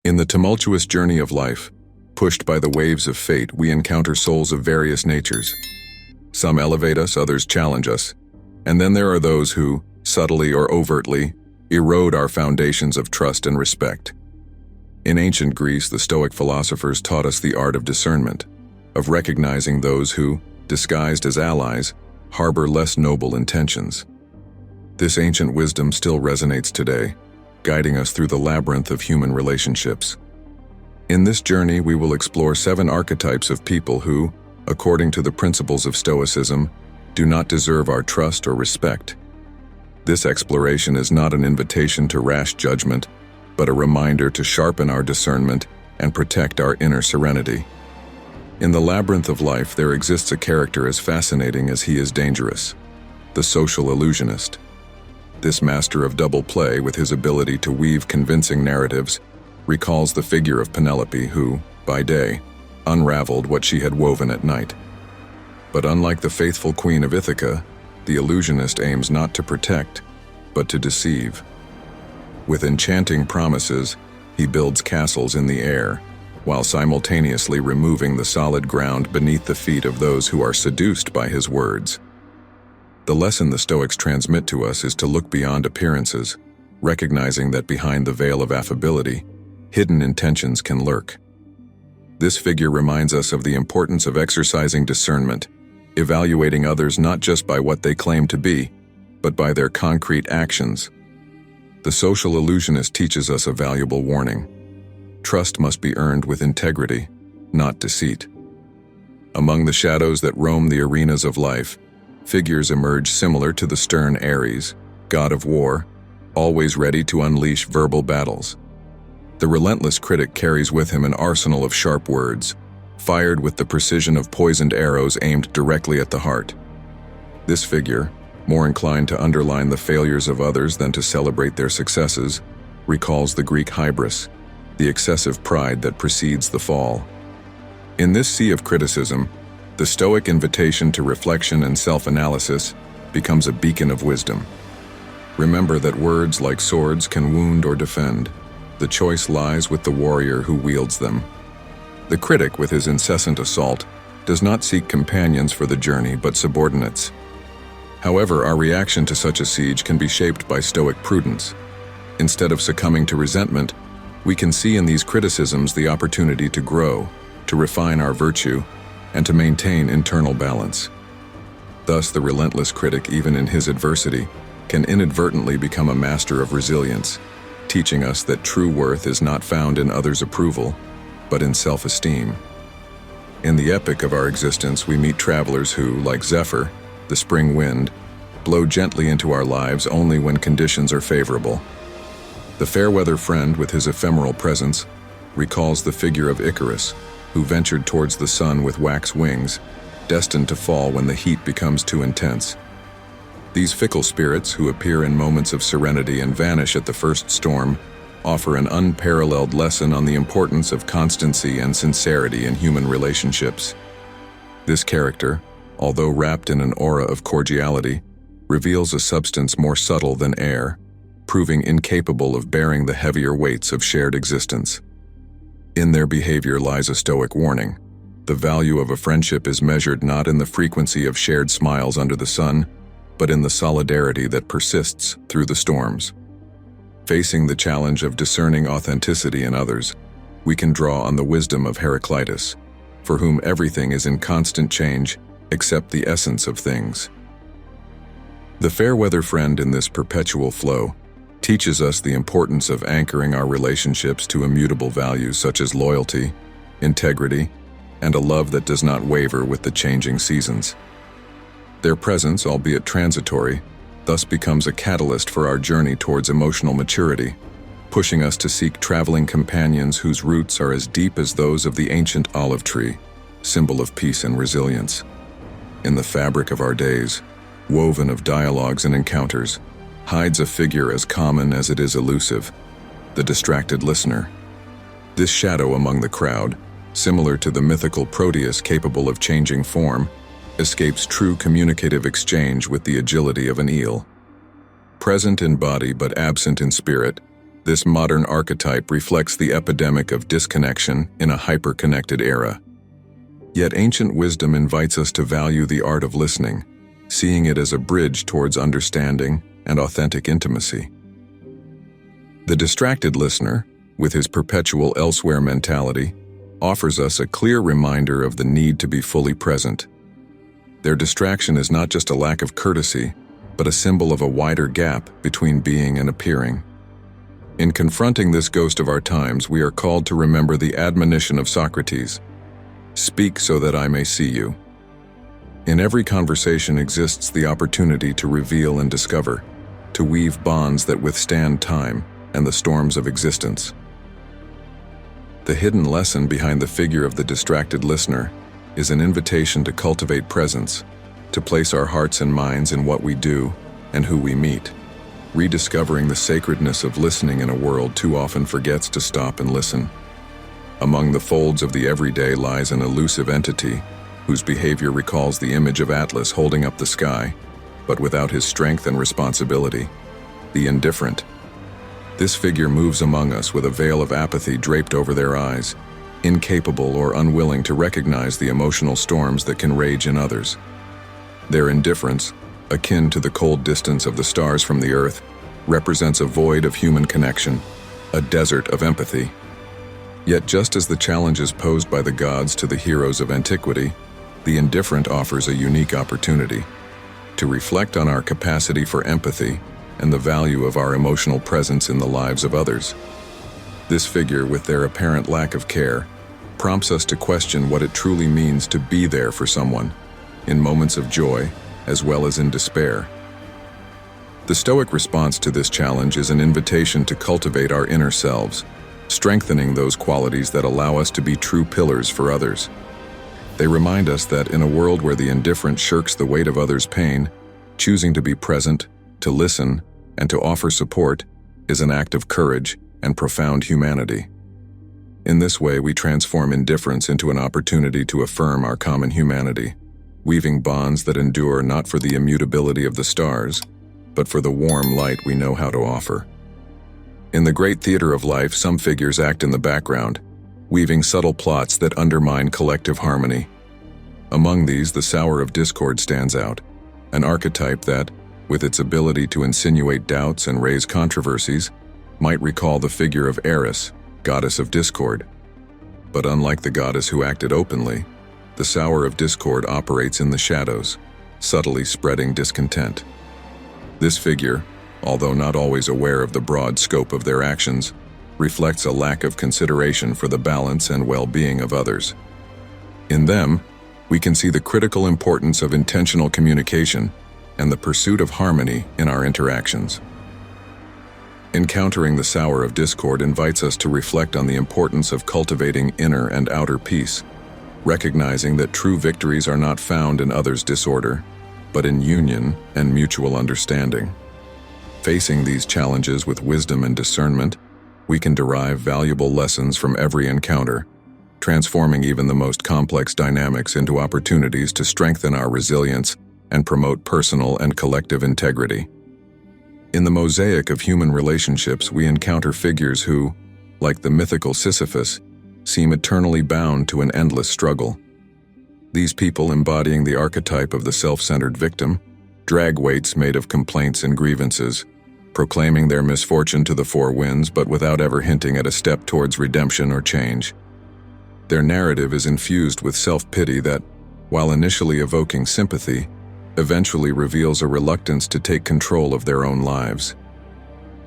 In the tumultuous journey of life, pushed by the waves of fate, we encounter souls of various natures. Some elevate us, others challenge us, and then there are those who, subtly or overtly, erode our foundations of trust and respect. In ancient Greece, the Stoic philosophers taught us the art of discernment, of recognizing those who, disguised as allies, harbor less noble intentions. This ancient wisdom still resonates today, guiding us through the labyrinth of human relationships. In this journey, we will explore 7 archetypes of people who, according to the principles of Stoicism, do not deserve our trust or respect. This exploration is not an invitation to rash judgment, but a reminder to sharpen our discernment and protect our inner serenity. In the labyrinth of life, there exists a character as fascinating as he is dangerous: the social illusionist. This master of double play, with his ability to weave convincing narratives, recalls the figure of Penelope who, by day, unraveled what she had woven at night. But unlike the faithful queen of Ithaca, the illusionist aims not to protect, but to deceive. With enchanting promises, he builds castles in the air, while simultaneously removing the solid ground beneath the feet of those who are seduced by his words. The lesson the Stoics transmit to us is to look beyond appearances, recognizing that behind the veil of affability, hidden intentions can lurk. This figure reminds us of the importance of exercising discernment, evaluating others not just by what they claim to be, but by their concrete actions. The social illusionist teaches us a valuable warning. Trust must be earned with integrity, not deceit. Among the shadows that roam the arenas of life, figures emerge similar to the stern Ares, god of war, always ready to unleash verbal battles. The relentless critic carries with him an arsenal of sharp words, fired with the precision of poisoned arrows aimed directly at the heart. This figure, more inclined to underline the failures of others than to celebrate their successes, recalls the Greek hybris, the excessive pride that precedes the fall. In this sea of criticism, the Stoic invitation to reflection and self-analysis becomes a beacon of wisdom. Remember that words like swords can wound or defend. The choice lies with the warrior who wields them. The critic, with his incessant assault, does not seek companions for the journey but subordinates. However, our reaction to such a siege can be shaped by Stoic prudence. Instead of succumbing to resentment, we can see in these criticisms the opportunity to grow, to refine our virtue, and to maintain internal balance. Thus, the relentless critic, even in his adversity, can inadvertently become a master of resilience, teaching us that true worth is not found in others' approval, but in self-esteem. In the epic of our existence, we meet travelers who, like Zephyr, the spring wind, blow gently into our lives only when conditions are favorable. The fair-weather friend, with his ephemeral presence, recalls the figure of Icarus, who ventured towards the sun with wax wings, destined to fall when the heat becomes too intense. These fickle spirits, who appear in moments of serenity and vanish at the first storm, offer an unparalleled lesson on the importance of constancy and sincerity in human relationships. This character, although wrapped in an aura of cordiality, reveals a substance more subtle than air, proving incapable of bearing the heavier weights of shared existence. In their behavior lies a Stoic warning. The value of a friendship is measured not in the frequency of shared smiles under the sun, but in the solidarity that persists through the storms. Facing the challenge of discerning authenticity in others, we can draw on the wisdom of Heraclitus, for whom everything is in constant change except the essence of things. The fair-weather friend in this perpetual flow teaches us the importance of anchoring our relationships to immutable values such as loyalty, integrity, and a love that does not waver with the changing seasons. Their presence, albeit transitory, thus becomes a catalyst for our journey towards emotional maturity, pushing us to seek traveling companions whose roots are as deep as those of the ancient olive tree, symbol of peace and resilience. In the fabric of our days, woven of dialogues and encounters, hides a figure as common as it is elusive: the distracted listener. This shadow among the crowd, similar to the mythical Proteus capable of changing form, escapes true communicative exchange with the agility of an eel. Present in body but absent in spirit, This modern archetype reflects the epidemic of disconnection in a hyper-connected era. Yet ancient wisdom invites us to value the art of listening, seeing it as a bridge towards understanding and authentic intimacy. The distracted listener, with his perpetual elsewhere mentality, offers us a clear reminder of the need to be fully present. Their distraction is not just a lack of courtesy, but a symbol of a wider gap between being and appearing. In confronting this ghost of our times, we are called to remember the admonition of Socrates, "Speak so that I may see you." In every conversation exists the opportunity to reveal and discover, to weave bonds that withstand time and the storms of existence. The hidden lesson behind the figure of the distracted listener is an invitation to cultivate presence, to place our hearts and minds in what we do and who we meet, rediscovering the sacredness of listening in a world too often forgets to stop and listen. Among the folds of the everyday lies an elusive entity whose behavior recalls the image of Atlas holding up the sky, but without his strength and responsibility, the indifferent. This figure moves among us with a veil of apathy draped over their eyes, incapable or unwilling to recognize the emotional storms that can rage in others. Their indifference, akin to the cold distance of the stars from the earth, represents a void of human connection, a desert of empathy. Yet just as the challenges posed by the gods to the heroes of antiquity, the indifferent offers a unique opportunity to reflect on our capacity for empathy and the value of our emotional presence in the lives of others. This figure, with their apparent lack of care, prompts us to question what it truly means to be there for someone, in moments of joy as well as in despair. The Stoic response to this challenge is an invitation to cultivate our inner selves, strengthening those qualities that allow us to be true pillars for others. They remind us that in a world where the indifferent shirks the weight of others' pain, choosing to be present, to listen, and to offer support is an act of courage and profound humanity. In this way, we transform indifference into an opportunity to affirm our common humanity, weaving bonds that endure not for the immutability of the stars, but for the warm light we know how to offer. In the great theater of life, some figures act in the background, weaving subtle plots that undermine collective harmony. Among these, the Sower of Discord stands out, an archetype that, with its ability to insinuate doubts and raise controversies, might recall the figure of Eris, goddess of discord. But unlike the goddess who acted openly, the Sower of Discord operates in the shadows, subtly spreading discontent. This figure, although not always aware of the broad scope of their actions, reflects a lack of consideration for the balance and well-being of others. In them, we can see the critical importance of intentional communication and the pursuit of harmony in our interactions. Encountering the Sower of Discord invites us to reflect on the importance of cultivating inner and outer peace, recognizing that true victories are not found in others' disorder, but in union and mutual understanding. Facing these challenges with wisdom and discernment, we can derive valuable lessons from every encounter, transforming even the most complex dynamics into opportunities to strengthen our resilience and promote personal and collective integrity. In the mosaic of human relationships, we encounter figures who, like the mythical Sisyphus, seem eternally bound to an endless struggle. These people, embodying the archetype of the self-centered victim, drag weights made of complaints and grievances, proclaiming their misfortune to the four winds but without ever hinting at a step towards redemption or change. Their narrative is infused with self-pity that, while initially evoking sympathy, eventually reveals a reluctance to take control of their own lives.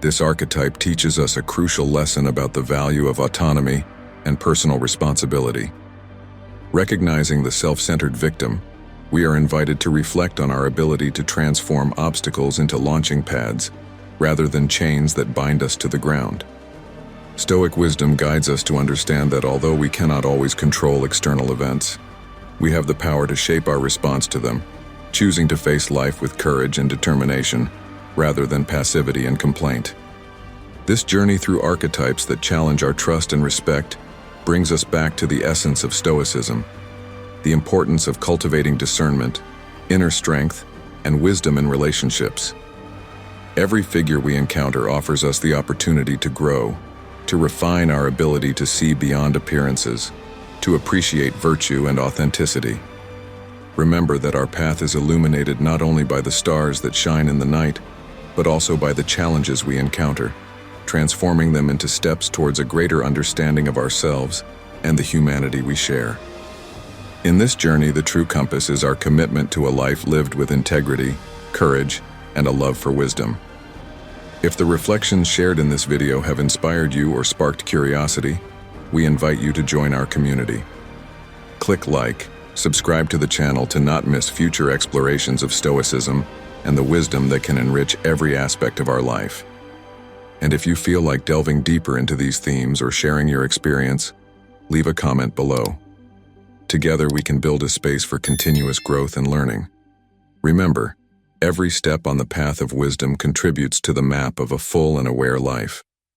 This archetype teaches us a crucial lesson about the value of autonomy and personal responsibility. Recognizing the self-centered victim, we are invited to reflect on our ability to transform obstacles into launching pads, rather than chains that bind us to the ground. Stoic wisdom guides us to understand that although we cannot always control external events, we have the power to shape our response to them, choosing to face life with courage and determination, rather than passivity and complaint. This journey through archetypes that challenge our trust and respect brings us back to the essence of Stoicism, the importance of cultivating discernment, inner strength, and wisdom in relationships. Every figure we encounter offers us the opportunity to grow, to refine our ability to see beyond appearances, to appreciate virtue and authenticity. Remember that our path is illuminated not only by the stars that shine in the night, but also by the challenges we encounter, transforming them into steps towards a greater understanding of ourselves and the humanity we share. In this journey, the true compass is our commitment to a life lived with integrity, courage, and a love for wisdom. If the reflections shared in this video have inspired you or sparked curiosity, we invite you to join our community. Click like, subscribe to the channel to not miss future explorations of Stoicism and the wisdom that can enrich every aspect of our life. And if you feel like delving deeper into these themes or sharing your experience, leave a comment below. Together we can build a space for continuous growth and learning. Remember, every step on the path of wisdom contributes to the map of a full and aware life.